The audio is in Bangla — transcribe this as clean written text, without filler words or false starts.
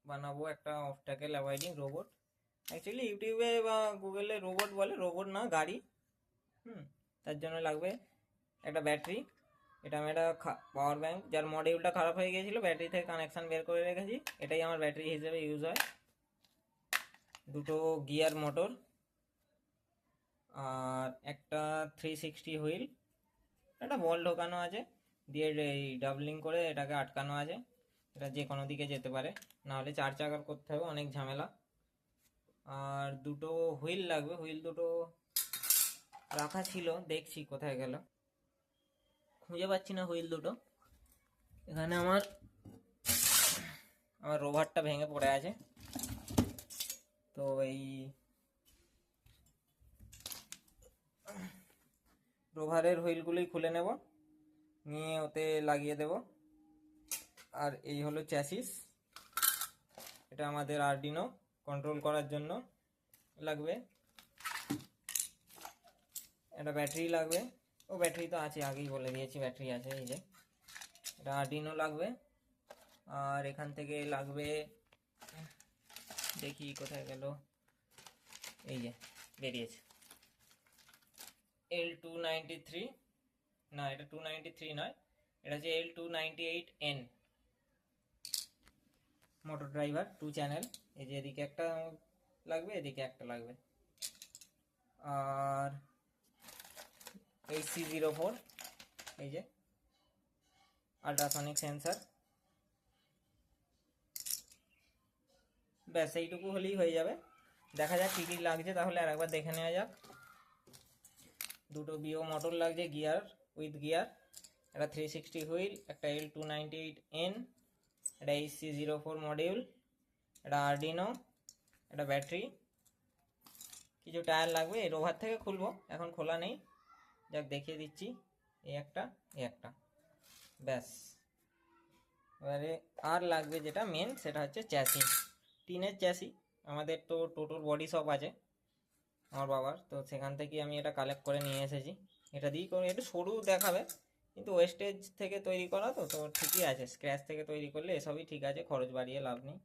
বানাবো একটা অবস্ট্যাকেল অ্যাভয়েডিং রোবট। অ্যাকচুয়ালি ইউটিউবে বা গুগলে রোবট বলে, রোবট না গাড়ি। তার জন্য লাগবে একটা ব্যাটারি। এটা আমি একটা পাওয়ার ব্যাংক, যার মডিউলটা খারাপ হয়ে গিয়েছিল, ব্যাটারি থেকে কানেকশান বের করে রেখেছি, এটাই আমার ব্যাটারি হিসেবে ইউজ হয়। দুটো গিয়ার মোটর, আর একটা 360 হুইল, একটা বল ঢোকানো আছে, দিয়ে এই ডাবলিং করে এটাকে আটকানো আছে। এটা যে কোনো দিকে যেতে পারে, নাহলে 4 চাকার করতে হবে, অনেক ঝামেলা। আর দুটো হুইল লাগবে, হুইল দুটো রাখা ছিল, দেখছি কোথায় গেল, খুঁজে পাচ্ছি না হুইল দুটো। এখানে আমার রোভারটা ভেঙে পড়ে আছে, তো এই রোভারের হুইলগুলোই খুলে নেব, নিয়ে ওতে লাগিয়ে দেব। আর এই হলো চ্যাসিস, এটা আমাদের আরডিনো কন্ট্রোল করার জন্য লাগবে। একটা ব্যাটারি লাগবে, ও ব্যাটারি তো আছে, আগেই বলে দিয়েছি ব্যাটারি আছে। এই যে এটা আরডিনো লাগবে। আর এখান থেকে লাগবে, দেখি কোথায় গেল, এই যে বেরিয়েছে, L293, না এটা 293 নয়, এটা হচ্ছে L298N মোটর ড্রাইভার 2 চ্যানেল। এই যে এদিকে একটা লাগবে, এদিকে একটা লাগবে। আর HC04, এই যে আল্ট্রাসনিক সেন্সার। ব্যাস এইটুকু হলেই হয়ে যাবে। দেখা যাক কী কী লাগছে, তাহলে আর একবার দেখে নেওয়া যাক। দুটো বিও মোটর লাগছে, গিয়ার উইথ গিয়ার, একটা 360 হুইল, একটা L298N, একটা HC04 মডিউল, একটা আরডিনো, একটা ব্যাটারি, কিছু টায়ার লাগবে। এই রোভার থেকে খুলবো, এখন খোলা নেই, যাক দেখিয়ে দিচ্ছি। এই একটা, এই একটা, ব্যাস। এবারে আর লাগবে যেটা মেন, সেটা হচ্ছে চ্যাসি, টিনের চ্যাসি। আমাদের তো টোটোর বডি শপ আছে আমার বাবার, তো সেখান থেকে আমি এটা কালেক্ট করে নিয়ে এসেছি। এটা দিয়েই করে, একটু সরু দেখাবে, কিন্তু ওয়েস্টেজ থেকে তৈরি করা তো তো ঠিকই আছে। স্ক্র্যাচ থেকে তৈরি করলে এসবই ঠিক আছে, খরচ বাড়িয়ে লাভ নেই।